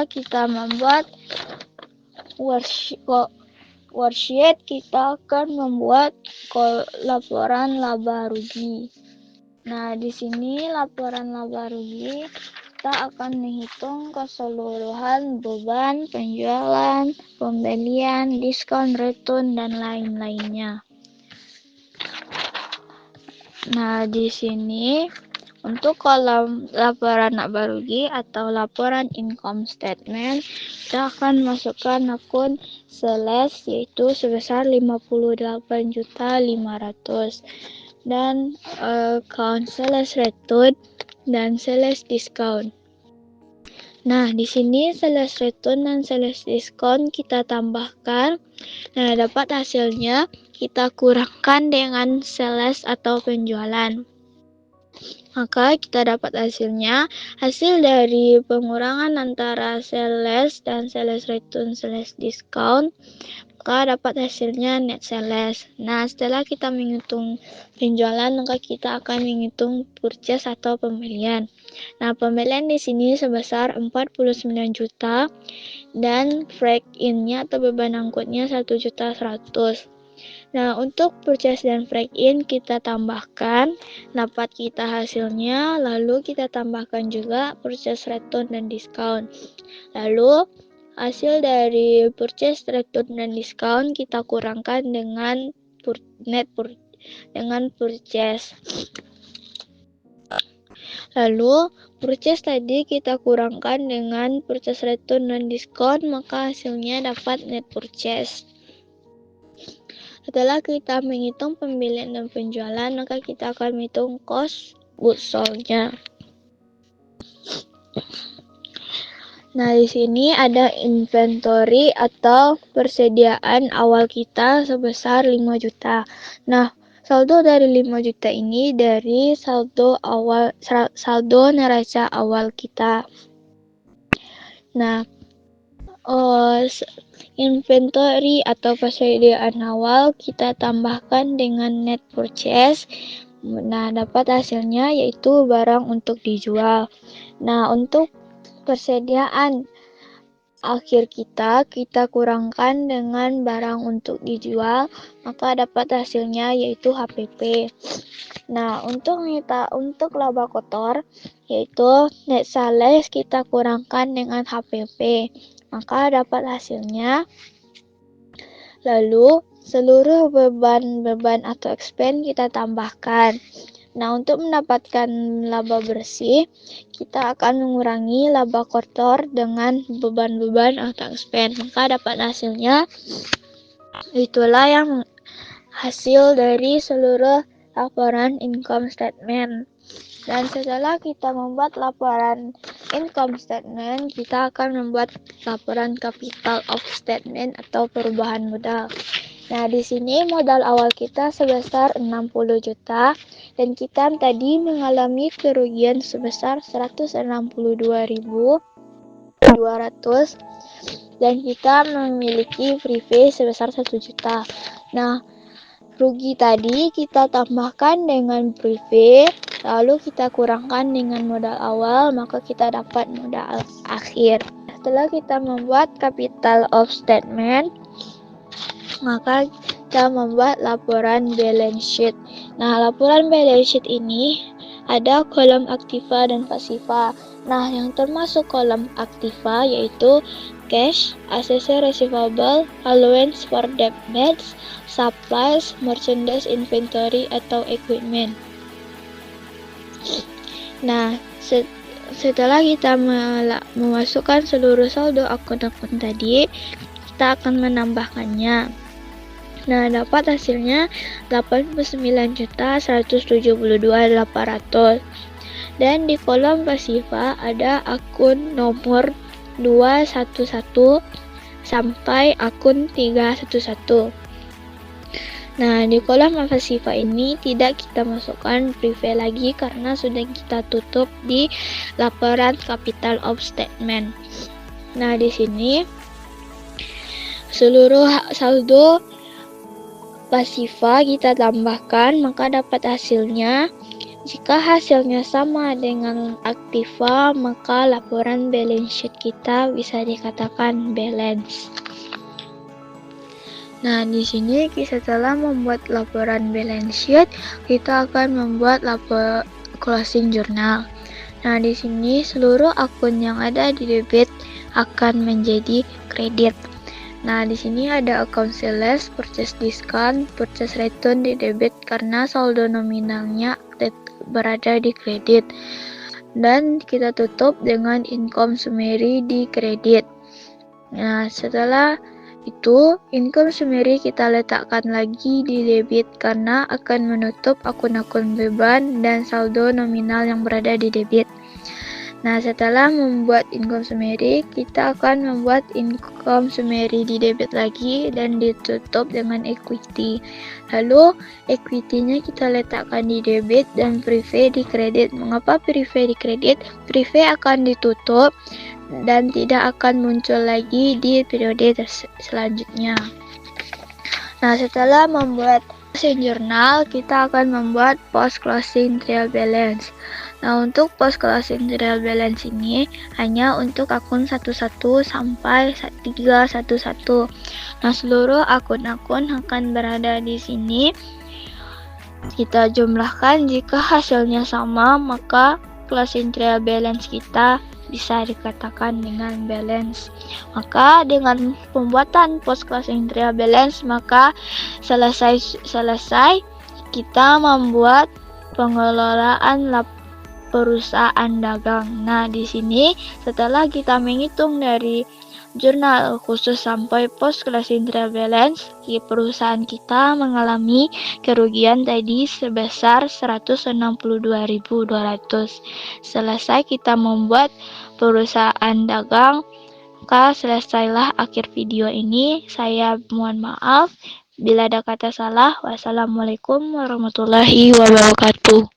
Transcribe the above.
kita membuat worksheet, kita akan membuat laporan laba rugi. Nah, di sini laporan laba rugi kita akan menghitung keseluruhan beban penjualan, pembelian, diskon, return, dan lain-lainnya. Nah, di sini untuk kolom laporan laba rugi atau laporan income statement, kita akan masukkan akun sales yaitu sebesar 58.500.000 dan account sales return dan sales discount. Nah, di sini sales return dan sales discount kita tambahkan. Nah, dapat hasilnya kita kurangkan dengan sales atau penjualan. Maka kita dapat hasilnya, hasil dari pengurangan antara sales dan sales return sales discount, maka dapat hasilnya net sales. Nah, setelah kita menghitung penjualan, maka kita akan menghitung purchase atau pembelian. Nah, pembelian di sini sebesar 49 juta dan freight in-nya atau beban angkutnya 1.100.000. Nah, untuk purchase dan freight in kita tambahkan, dapat kita hasilnya, lalu kita tambahkan juga purchase return dan discount. Lalu hasil dari purchase return dan discount kita kurangkan dengan dengan purchase. Lalu purchase tadi kita kurangkan dengan purchase return dan diskon, maka hasilnya dapat net purchase. Setelah kita menghitung pembelian dan penjualan, maka kita akan menghitung cost goods sold-nya. Nah, di sini ada inventory atau persediaan awal kita sebesar 5 juta. Nah, saldo dari 5 juta ini dari saldo neraca awal kita. Nah, inventory atau persediaan awal kita tambahkan dengan net purchase. Nah, dapat hasilnya yaitu barang untuk dijual. Nah, untuk persediaan akhir kita kurangkan dengan barang untuk dijual, maka dapat hasilnya yaitu HPP. Nah, untuk laba kotor yaitu net sales kita kurangkan dengan HPP, maka dapat hasilnya. Lalu seluruh beban atau expense kita tambahkan. Nah, untuk mendapatkan laba bersih, kita akan mengurangi laba kotor dengan beban atau expense, maka dapat hasilnya. Itulah yang hasil dari seluruh laporan income statement. Dan setelah kita membuat laporan income statement, kita akan membuat laporan capital of statement atau perubahan modal. Nah, di sini modal awal kita sebesar 60 juta dan kita tadi mengalami kerugian sebesar 162.200 dan kita memiliki free pay sebesar 1 juta. Nah, rugi tadi kita tambahkan dengan free pay, lalu kita kurangkan dengan modal awal, maka kita dapat modal akhir. Setelah kita membuat capital of statement, maka kita membuat laporan balance sheet. Nah, laporan balance sheet ini ada kolom aktiva dan pasiva. Nah, yang termasuk kolom aktiva yaitu cash, accessory receivable, allowance for debts, supplies, merchandise inventory atau equipment. Nah, setelah kita memasukkan seluruh saldo akun-akun tadi, kita akan menambahkannya. Nah, dapat hasilnya 89.172.800. Dan di kolom pasiva ada akun nomor 211 sampai akun 311. Nah, di kolom pasiva ini tidak kita masukkan preview lagi karena sudah kita tutup di laporan capital of statement. Nah, di sini seluruh saldo pasiva kita tambahkan, maka dapat hasilnya Jika hasilnya sama dengan aktiva, maka laporan balance sheet kita bisa dikatakan balance. Nah, di sini setelah membuat laporan balance sheet, kita akan membuat closing journal. Nah, di sini seluruh akun yang ada di debit akan menjadi kredit. Nah, di sini ada account sales, purchase discount, purchase return di debit karena saldo nominalnya berada di kredit. Dan kita tutup dengan income summary di kredit. Nah, setelah itu income summary kita letakkan lagi di debit karena akan menutup akun-akun beban dan saldo nominal yang berada di debit. Nah, setelah membuat income summary, kita akan membuat income summary di debit lagi dan ditutup dengan equity. Lalu, equity-nya kita letakkan di debit dan prive di kredit. Mengapa prive di kredit? Prive akan ditutup dan tidak akan muncul lagi di periode selanjutnya. Nah, setelah membuat closing journal, kita akan membuat post closing trial balance. Nah, untuk post closing trial balance ini hanya untuk akun 11 sampai 311. Nah, seluruh akun-akun akan berada di sini. Kita jumlahkan, jika hasilnya sama, maka closing trial balance kita bisa dikatakan dengan balance. Maka dengan pembuatan post closing trial balance, maka selesai kita membuat pengelolaan perusahaan dagang. Nah, di sini setelah kita menghitung dari jurnal khusus sampai post closing trial balance, perusahaan kita mengalami kerugian tadi sebesar 162.200. Selesai kita membuat perusahaan dagang, maka selesailah akhir video ini. Saya mohon maaf bila ada kata salah. Wassalamualaikum warahmatullahi wabarakatuh.